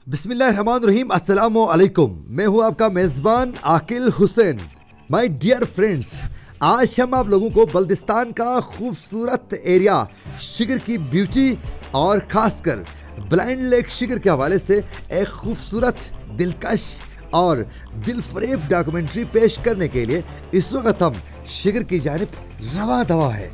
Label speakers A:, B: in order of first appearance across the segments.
A: बिस्मिल्लाहिर्रहमानिर्रहीम, अस्सलामु अलैकुम। मैं हूं आपका मेज़बान आकिल हुसैन। माय डियर फ्रेंड्स, आज हम आप लोगों को बल्दिस्तान का खूबसूरत एरिया शिगर की ब्यूटी और खासकर ब्लाइंड लेक शिगर के हवाले से एक खूबसूरत, दिलकश और दिलफरेब डॉक्यूमेंट्री पेश करने के लिए इस वक्त हम शिगर की जानिब रवा दवा है।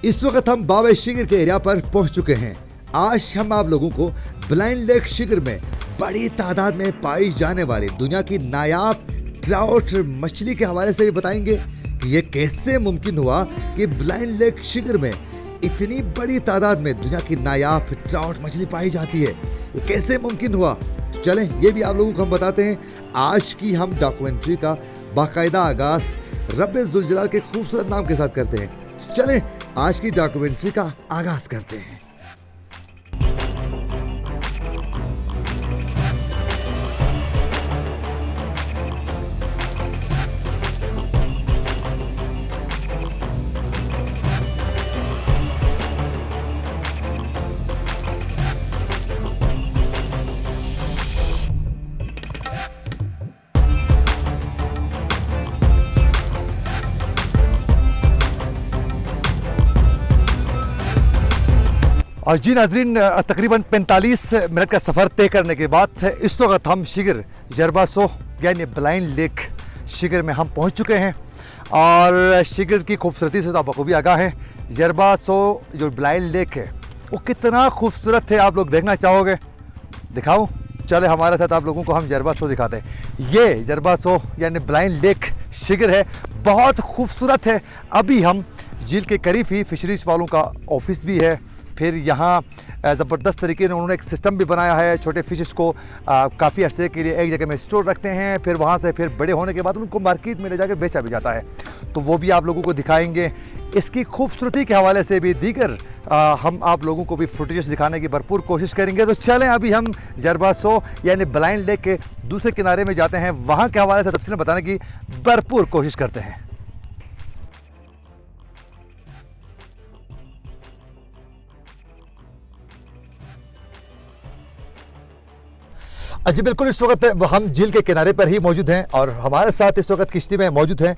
A: इस वक्त हम बाबे शिगर के एरिया पर पहुंच चुके हैं। आज हम आप लोगों को ब्लाइंड लेक शिगर में बड़ी तादाद में पाई जाने वाली दुनिया की नायाब ट्राउट मछली के हवाले से भी बताएंगे कि ये कैसे मुमकिन हुआ कि ब्लाइंड लेक शिगर में इतनी बड़ी तादाद में दुनिया की नायाब ट्राउट मछली पाई जाती है। ये कैसे मुमकिन हुआ, चलें ये भी आप लोगों को हम बताते हैं। आज की हम डॉक्यूमेंट्री का बाकायदा आगाज रब्बे जुल जलाल के खूबसूरत नाम के साथ करते हैं। चलें आज की डॉक्यूमेंट्री का आगाज करते हैं। और जी नाजरीन, तकरीबन 45 मिनट का सफ़र तय करने के बाद इस वक्त हम शिगर जरबासो यानी ब्लाइंड लेक शिगर में हम पहुंच चुके हैं। और शिगर की खूबसूरती से तो आप बखूबी आगाह हैं। जरबासो जो ब्लाइंड लेक है वो कितना खूबसूरत है, आप लोग देखना चाहोगे। दिखाऊं? चले हमारे साथ आप लोगों को हम जरबासो दिखाते हैं। ये जरबासो यानी ब्लाइंड लेक शिगर है, बहुत खूबसूरत है। अभी हम झील के करीब ही फिशरीज वालों का ऑफिस भी है। फिर यहाँ ज़बरदस्त तरीके से उन्होंने एक सिस्टम भी बनाया है। छोटे फिशेस को काफ़ी अरसे के लिए एक जगह में स्टोर रखते हैं, फिर वहाँ से फिर बड़े होने के बाद उनको मार्केट में ले जाकर बेचा भी जाता है। तो वो भी आप लोगों को दिखाएंगे। इसकी खूबसूरती के हवाले से भी दीगर हम आप लोगों को भी फुटेजेस दिखाने की भरपूर कोशिश करेंगे। तो चलें अभी हम जरबासो यानी ब्लाइंड लेक के दूसरे किनारे में जाते हैं, वहाँ के हवाले से तफसील बताने की भरपूर कोशिश करते हैं। जी बिल्कुल, इस वक्त हम झील के किनारे पर ही मौजूद हैं और हमारे साथ इस वक्त किश्ती में मौजूद हैं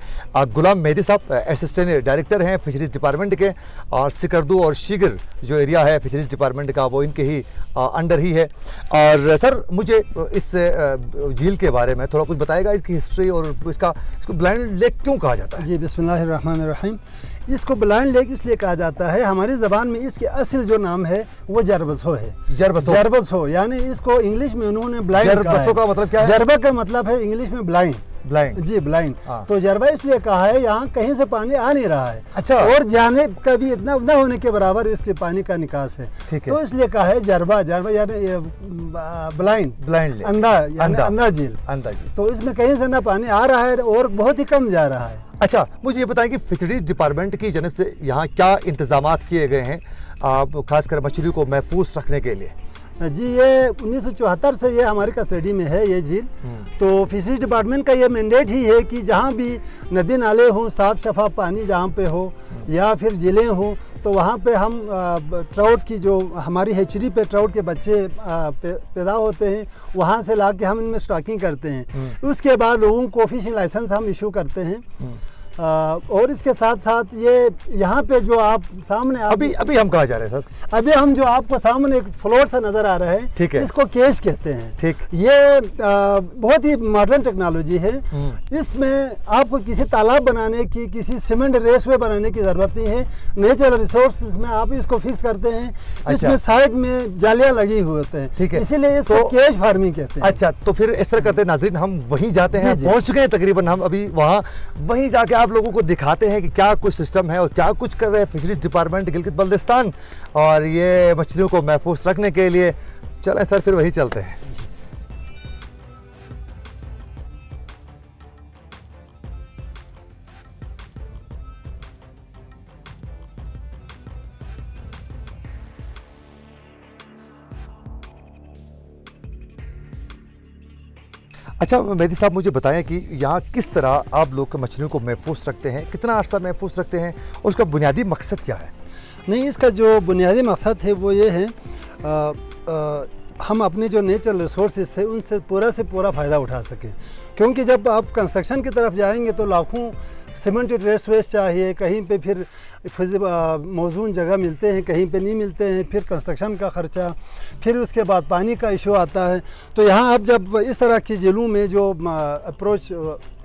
A: गुलाम मेहदी साहब, असिस्टेंट डायरेक्टर हैं फिशरीज डिपार्टमेंट के। और सिकरदू और शिगर जो एरिया है फिशरीज डिपार्टमेंट का वो इनके ही अंडर ही है। और सर मुझे इस झील के बारे में थोड़ा कुछ बताएगा, इसकी हिस्ट्री और इसको ब्लाइंड लेक क्यों कहा जाता है?
B: जी बिस्मिल्लाहिर्रहमानिर्रहीम। इसको ब्लाइंड लेक इसलिए कहा जाता है, हमारी ज़बान में इसके असल जो नाम है वो जरबसो है। जरबसो यानी इसको इंग्लिश में उन्होंने ब्लाइंड
A: जरबसो का मतलब क्या है?
B: जरबा का मतलब है इंग्लिश में ब्लाइंड। जी ब्लाइंड। तो जरबा इसलिए कहा है यहाँ कहीं से पानी आ नहीं रहा है।
A: अच्छा।
B: और जाने का भी इतना न होने के बराबर इसके पानी का निकास है।
A: ठीक है।
B: तो इसलिए कहा है जरबा यानी ब्लाइंड अंधा झील। तो इसमें कहीं से ना पानी आ रहा है और बहुत ही कम जा रहा है।
A: अच्छा, मुझे ये बताएं कि फिशरीज डिपार्टमेंट की जानब से यहाँ क्या इंतजामात किए गए हैं खासकर मछली को महफूज रखने के लिए?
B: जी ये 1974 से ये हमारी कस्टडी में है ये झील। तो फिशरीज डिपार्टमेंट का ये मैंडेट ही है कि जहाँ भी नदी नाले हों, साफ शफाफ पानी जहाँ पे हो या फिर झीलें हों, तो वहाँ पे हम ट्राउट की जो हमारी हैचरी पे ट्राउट के बच्चे पैदा होते हैं वहाँ से ला के हम इनमें स्टॉकिंग करते हैं। उसके बाद लोगों को फिशिंग लाइसेंस हम इशू करते हैं। और इसके साथ साथ ये यहाँ पे जो आप सामने
A: अभी हम कहाँ जा रहे हैं सर?
B: अभी हम जो आपको सामने एक फ्लोट सा नजर आ रहा है,
A: ठीक है,
B: इसको केश कहते हैं।
A: ठीक।
B: ये बहुत ही मॉडर्न टेक्नोलॉजी है। इसमें आपको किसी तालाब बनाने की, किसी सीमेंट रेसवे बनाने की जरूरत नहीं है। नेचुरल रिसोर्सेज में आप इसको फिक्स करते हैं। अच्छा। इसमें साइड में जालियां लगी हुए होते हैं, ठीक है, इसीलिए इसको केश फार्मिंग कहते हैं।
A: अच्छा, तो फिर इस तरह करते हैं नाजरीन, हम वहीं जाते हैं, पहुंच गए तकरीबन हम अभी वहाँ, वहीं जाके आप लोगों को दिखाते हैं कि क्या कुछ सिस्टम है और क्या कुछ कर रहे हैं फिशरीज डिपार्टमेंट गिलगित बल्तिस्तान, और ये मछलियों को महफूज रखने के लिए। चलें सर, फिर वही चलते हैं। अच्छा मेहदी साहब, मुझे बताएं कि यहाँ किस तरह आप लोग मछलियों को महफूज रखते हैं, कितना अर्सा महफूज रखते हैं और उसका बुनियादी मकसद क्या है?
B: नहीं, इसका जो बुनियादी मकसद है वो ये है, हम अपने जो नेचुरल रिसोर्सेज है उनसे पूरा फ़ायदा उठा सकें। क्योंकि जब आप कंस्ट्रक्शन की तरफ जाएंगे तो लाखों सीमेंटेड रेसवेज चाहिए, कहीं पे फिर मौजून जगह मिलते हैं, कहीं पे नहीं मिलते हैं, फिर कंस्ट्रक्शन का ख़र्चा, फिर उसके बाद पानी का इशू आता है। तो यहाँ अब जब इस तरह की झीलों में जो अप्रोच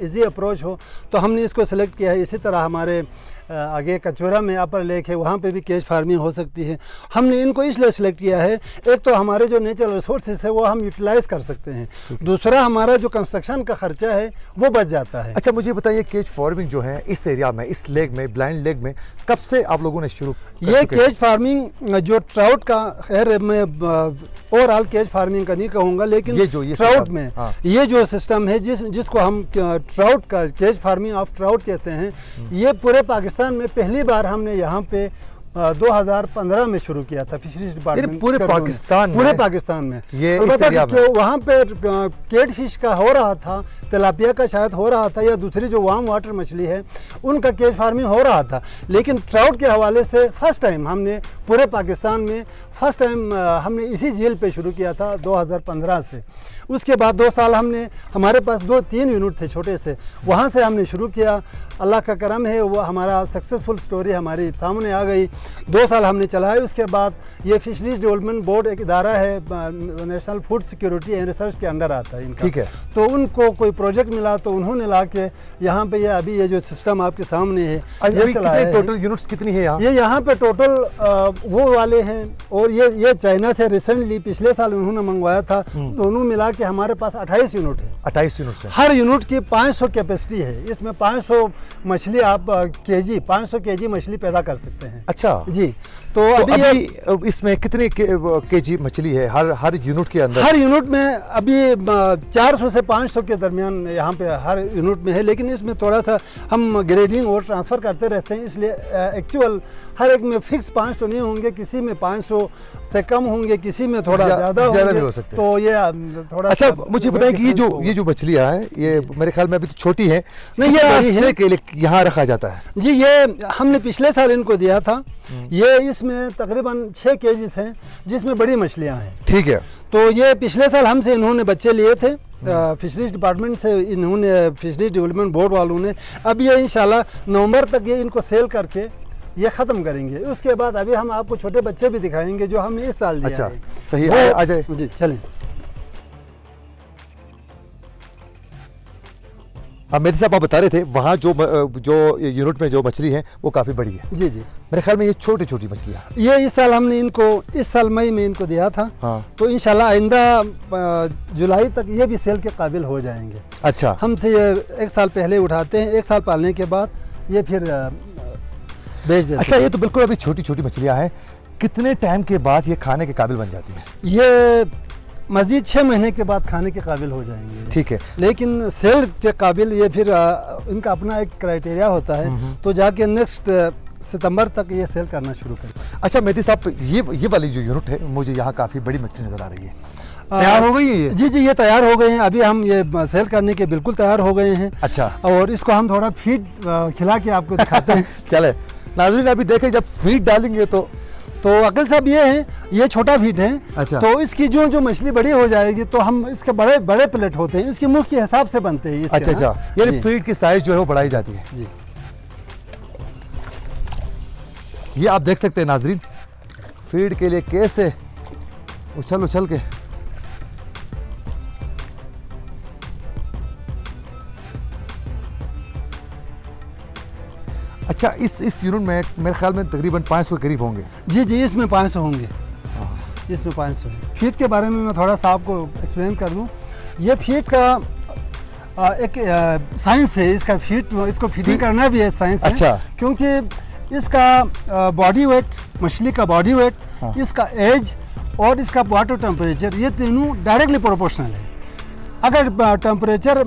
B: इजी अप्रोच हो तो हमने इसको सेलेक्ट किया है। इसी तरह हमारे आगे कचौरा में अपर लेक है, वहाँ पे भी केज फार्मिंग हो सकती है। हमने इनको इसलिए सेलेक्ट किया है, एक तो हमारे जो नेचुरल रिसोर्सेज है वो हम यूटिलाइज़ कर सकते हैं, दूसरा हमारा जो कंस्ट्रक्शन का खर्चा है वो बच जाता है।
A: अच्छा मुझे बताइए, केज फार्मिंग जो है इस एरिया में, इस लेक में, ब्लाइंड लेक में, कब से आप लोगों ने शुरू?
B: ये केज फार्मिंग जो ट्राउट का, खैर मैं ओवरऑल केज फार्मिंग का नहीं कहूँगा, लेकिन ये ट्राउट में ये जो सिस्टम है जिसको हम ट्राउट का केज फार्मिंग ऑफ ट्राउट कहते हैं, ये पूरे पाकिस्तान में पहली बार हमने यहाँ पे 2015 में शुरू किया था। फिशरीज डिपार्टमेंट
A: पूरे पाकिस्तान में
B: ये वहाँ पे केट फिश का हो रहा था, तिलापिया का शायद हो रहा था, या दूसरी जो वार्म वाटर मछली है उनका केज फार्मिंग हो रहा था। लेकिन ट्राउट के हवाले से फर्स्ट टाइम हमने पूरे पाकिस्तान में हमने इसी झील पे शुरू किया था 2015 से। उसके बाद 2 साल हमने, हमारे पास 2-3 यूनिट थे छोटे से, वहाँ से हमने शुरू किया। अल्लाह का करम है, वो हमारा सक्सेसफुल स्टोरी हमारी सामने आ गई। 2 साल हमने चलाए। उसके बाद ये फिशरीज डेवलपमेंट बोर्ड एक इदारा है, national food security and research के अंडर आता है इनका।
A: ठीक है।
B: तो उनको कोई प्रोजेक्ट मिला तो उन्होंने ला के यहाँ पे अभी ये जो सिस्टम आपके सामने है, ये
A: टोटल यूनिट्स कितनी है यहाँ?
B: ये यहाँ पे टोटल वो वाले हैं, और ये चाइना से रिसेंटली पिछले साल उन्होंने मंगवाया था। दोनों मिला के हमारे पास 28 यूनिट है।
A: 28 यूनिट है।
B: हर यूनिट की 500 कैपेसिटी है। इसमें 500 मछली आप 500 केजी मछली पैदा कर सकते हैं।
A: अच्छा
B: जी। तो
A: अभी इसमें कितने केजी मछली है हर यूनिट के अंदर?
B: हर यूनिट में अभी 400 से 500 के दरमियान यहाँ पे हर यूनिट में है, लेकिन इसमें थोड़ा सा हम ग्रेडिंग और ट्रांसफ़र करते रहते हैं, इसलिए एक्चुअल हर एक में फिक्स 500 नहीं होंगे, किसी में 500 से कम होंगे, किसी में थोड़ा ज़्यादा
A: भी हो सकते हैं।
B: तो ये थोड़ा
A: अच्छा मुझे बताएं कि ये जो मछलियाँ हैं, ये मेरे ख्याल में अभी तो छोटी है,
B: नहीं ये
A: अरसे के लिए यहाँ रखा जाता है?
B: जी, ये हमने पिछले साल इनको दिया था। ये इसमें तकरीबन 6 केजीज हैं, जिसमें बड़ी मछलियाँ हैं।
A: ठीक है।
B: तो ये पिछले साल हमसे इन्होंने बच्चे लिए थे, फिशरीज डिपार्टमेंट से इन्होंने, फिशरीज डेवलपमेंट बोर्ड वालों ने। अब ये इंशाल्लाह नवंबर तक ये इनको सेल करके ये ख़त्म करेंगे। उसके बाद अभी हम आपको छोटे बच्चे भी दिखाएंगे जो हमने इस साल दिया।
A: अच्छा
B: है।
A: सही, आ जाए
B: जी, चलें।
A: मेहदी साहब आप बता रहे थे वहाँ जो यूनिट में जो मछली है वो काफ़ी बड़ी है।
B: जी जी।
A: मेरे ख्याल में ये छोटी छोटी मछलियाँ,
B: ये इस साल हमने इनको, इस साल मई में इनको दिया था।
A: हाँ।
B: तो इंशाल्लाह आइंदा जुलाई तक ये भी सेल के काबिल हो जाएंगे।
A: अच्छा।
B: हमसे ये 1 साल पहले उठाते हैं, 1 साल पालने के बाद ये फिर बेच देते हैं।
A: अच्छा, ये तो बिल्कुल अभी छोटी छोटी मछलियाँ हैं, कितने टाइम के बाद ये खाने के काबिल बन जाती है?
B: ये मज़ीद 6 महीने के बाद खाने के काबिल हो जाएंगे।
A: ठीक है।
B: लेकिन सेल के काबिल ये फिर इनका अपना एक क्राइटेरिया होता है, तो जाके नेक्स्ट सितंबर तक ये सेल करना शुरू करें।
A: अच्छा मेहदी साहब, ये वाली जो यूनिट है, मुझे यहाँ काफ़ी बड़ी मछली नज़र आ रही है, तैयार हो गई है ये?
B: जी जी, ये तैयार हो गए हैं। अभी हम ये सेल करने के बिल्कुल तैयार हो गए हैं।
A: अच्छा।
B: और इसको हम थोड़ा फीड खिला के आपको दिखाते हैं।
A: चले नाज़रीन, अभी देखें जब फीड डालेंगे
B: तो अकील साहब ये है, ये छोटा फीड है।
A: अच्छा।
B: तो इसकी जो मछली बड़ी हो जाएगी तो हम इसके बड़े बड़े प्लेट होते हैं, इसके मुख के हिसाब से बनते हैं।
A: अच्छा अच्छा, यानी फीड की साइज जो है वो बढ़ाई जाती है।
B: जी।
A: ये आप देख सकते हैं नाजरीन, फीड के लिए कैसे उछल के अच्छा, इस यूनिट में मेरे ख्याल में तकरीबन 500 के करीब होंगे।
B: जी जी, इसमें 500 होंगे। इसमें 500 है। फीड के बारे में मैं थोड़ा सा आपको एक्सप्लेन कर दूं। ये फीड का एक साइंस है इसका, इसको फीडिंग करना भी है साइंस है।
A: अच्छा।
B: क्योंकि इसका बॉडी वेट, मछली का बॉडी वेट,
A: हाँ।
B: इसका एज और इसका वाटर टेम्परेचर, ये तीनों डायरेक्टली प्रोपोर्शनल है। अगर टेम्परेचर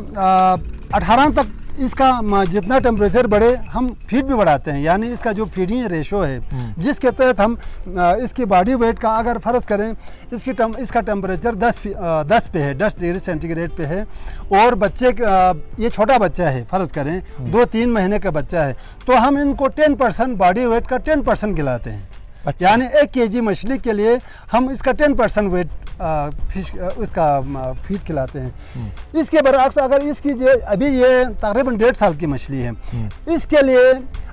B: 18 तक इसका जितना टेम्परेचर बढ़े हम फीड भी बढ़ाते हैं, यानी इसका जो फीडिंग रेशो है जिसके तहत हम इसकी बॉडी वेट का अगर फ़र्ज़ करें इसका टेम्परेचर 10 पे है, 10 डिग्री सेंटीग्रेड पे है, और बच्चे ये छोटा बच्चा है, फ़र्ज़ करें 2-3 महीने का बच्चा है, तो हम इनको 10% बॉडी वेट का 10% खिलाते हैं।
A: अच्छा।
B: यानी 1 केजी मछली के लिए हम इसका 10% वेट फिश उसका फीड खिलाते हैं। इसके बरअक्स अगर इसकी जो अभी ये तकरीबन 1.5 साल की मछली है, इसके लिए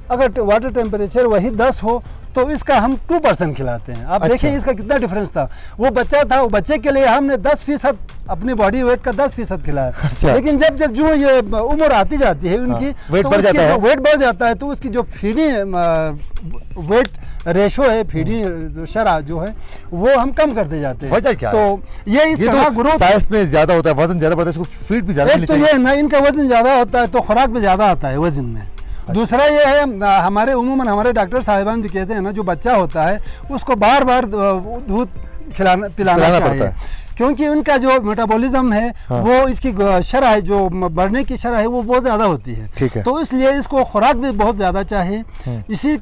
B: अगर वाटर टेम्परेचर वही 10 हो तो इसका हम 2% खिलाते हैं। आप
A: अच्छा।
B: देखिए इसका कितना डिफरेंस था। वो बच्चा था, वो बच्चे के लिए हमने 10% अपनी बॉडी वेट का 10% खिलाया।
A: अच्छा।
B: लेकिन जब जो ये उम्र आती जाती है उनकी,
A: वेट
B: तो
A: बढ़ जाता है।
B: वेट बढ़ जाता है, तो उसकी जो फीडिंग वेट रेशो है, फीडिंग शरह जो है वो हम कम करते जाते हैं।
A: वजह क्या है?
B: तो ये इस
A: ये
B: तरह
A: तो
B: ग्रोथ,
A: साइज में ज्यादा होता है, वजन ज्यादा बढ़ता है, इसको फीड भी ज्यादा
B: एक
A: मिलनी
B: तो
A: चाहिए।
B: ये ना इनका वजन ज़्यादा होता है तो खुराक भी ज़्यादा आता है वजन में। दूसरा ये है हमारे उमूमन हमारे डॉक्टर साहिबान भी कहते हैं ना, जो बच्चा होता है उसको बार बार दूध पिलाना
A: पड़ता
B: चाहिए,
A: है।
B: क्योंकि उनका जो मेटाबॉलिज्म है वो इसकी शरह है, जो बढ़ने की शरह है वो बहुत ज़्यादा होती है।
A: ठीक है।
B: तो इसलिए इसको खुराक भी बहुत ज़्यादा चाहिए। इसी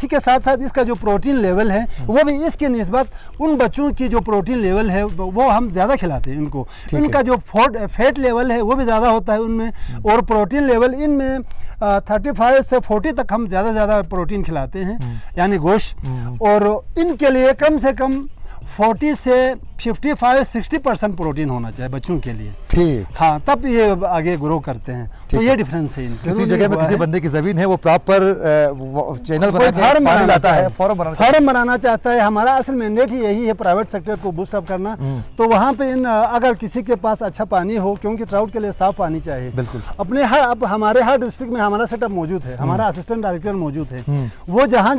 B: के साथ साथ इसका जो प्रोटीन लेवल है वो भी इसके निस्बत उन बच्चों की जो प्रोटीन लेवल है वो हम ज़्यादा खिलाते हैं इनको। इनका जो फैट लेवल है वो भी ज़्यादा होता है उनमें, और प्रोटीन लेवल इनमें 35 से 40 तक हम ज़्यादा प्रोटीन खिलाते हैं, यानी गोश्त। और इनके लिए कम से कम 40 से 55-60% प्रोटीन होना चाहिए बच्चों के लिए।
A: ठीक।
B: हाँ, तब ये आगे ग्रो करते हैं। तो ये डिफरेंस है इनका।
A: किसी जगह में किसी बंदे की जमीन है, वो प्रॉपर चैनल बना के
B: फार्म
A: पानी
B: बनाना
A: लाता है,
B: है, फार्म बनाना चाहता है। हमारा असल मैंडेट ही यही है, प्राइवेट सेक्टर को बूस्ट अप करना। तो वहाँ पे अगर किसी के पास अच्छा पानी हो, क्योंकि ट्राउट के लिए साफ पानी चाहिए।
A: बिल्कुल।
B: अब हमारे हर डिस्ट्रिक्ट में हमारा सेटअप मौजूद है, हमारा असिस्टेंट डायरेक्टर मौजूद है। वो जहाँ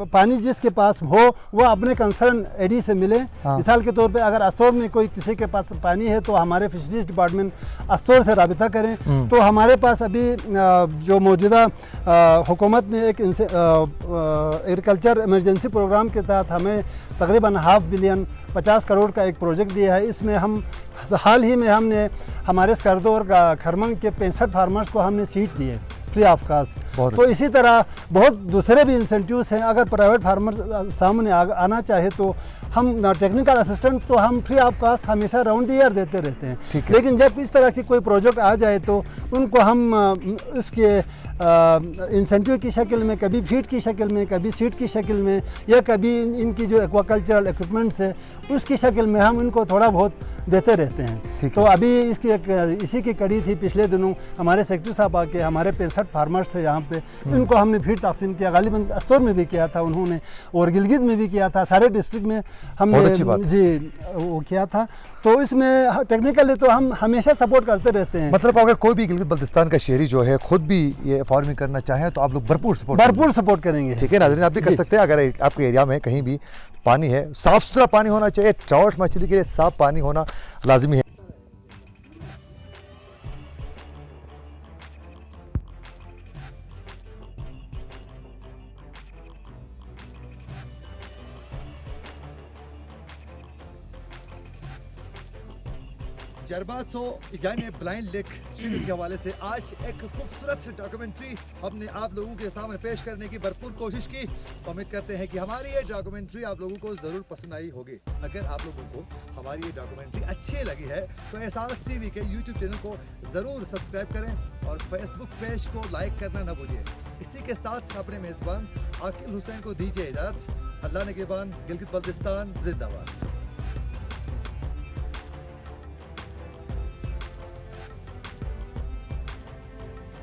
B: पानी जिसके पास हो वो अपने कंसर्न एडी से मिले। मिसाल के तौर पे अगर अस्तौर में कोई किसी के पास पानी है तो हमारे फिशरीज डिपार्टमेंट अस्तौर से राबिता करें। तो हमारे पास अभी जो मौजूदा हुकूमत ने एक एग्रीकल्चर इमरजेंसी प्रोग्राम के तहत हमें तकरीबन $500 मिलियन 50 करोड़ का एक प्रोजेक्ट दिया है। इसमें हम हाल ही में हमने हमारे स्कर्दो और खरमंग के 65 फार्मर्स को हमने सीट दिए फ्री ऑफ कास्ट। तो इसी तरह बहुत दूसरे भी इंसेंटिव्स हैं। अगर प्राइवेट फार्मर सामने आना चाहे तो हम टेक्निकल असिस्टेंट तो हम फ्री ऑफ कास्ट हमेशा राउंड ईयर देते रहते हैं। लेकिन जब इस तरह की कोई प्रोजेक्ट आ जाए तो उनको हम उसके इंसेंटिव की शक्ल में, कभी फीड की शक्ल में, कभी सीड की शक्ल में, या कभी इनकी जो एक्वाकल्चरल इक्विपमेंट्स है उसकी शक्ल में हम इनको थोड़ा बहुत देते रहते हैं। तो अभी इसी की कड़ी थी, पिछले दिनों हमारे सेक्रेटरी साहब आके, हमारे 65 फार्मर्स थे यहाँ पे, उनको हमने फीड तकसीम किया। गालिबन अस्तौर में भी किया था उन्होंने, और गिलगित में भी किया था, सारे डिस्ट्रिक्ट में हमने जी वो किया था। तो इसमें टेक्निकली तो हम हमेशा सपोर्ट करते रहते हैं।
A: मतलब अगर कोई भी गिलगित बल्तिस्तान का शहरी जो है खुद भी ये फार्मिंग करना चाहे तो आप लोग भरपूर सपोर्ट
B: करेंगे।
A: ठीक है नाज़रीन, आप भी कर सकते हैं। अगर आपके एरिया में कहीं भी पानी है, साफ सुथरा पानी होना चाहिए। ट्राउट मछली के लिए साफ पानी होना लाजमी है। जरबासो यानी ब्लाइंड लेक शिगर के हवाले से आज एक खूबसूरत डॉक्यूमेंट्री हमने आप लोगों के सामने पेश करने की भरपूर कोशिश की। उम्मीद करते हैं कि हमारी ये डॉक्यूमेंट्री आप लोगों को ज़रूर पसंद आई होगी। अगर आप लोगों को हमारी ये डॉक्यूमेंट्री अच्छी लगी है तो एहसास टीवी के यूट्यूब चैनल को ज़रूर सब्सक्राइब करें और फेसबुक पेज को लाइक करना न भूलिए। इसी के साथ अपने मेज़बान आकिल हुसैन को दीजिए इजाज़त। अल्लाह ने के बाद गिलगित बल्तिस्तान जिंदाबाद।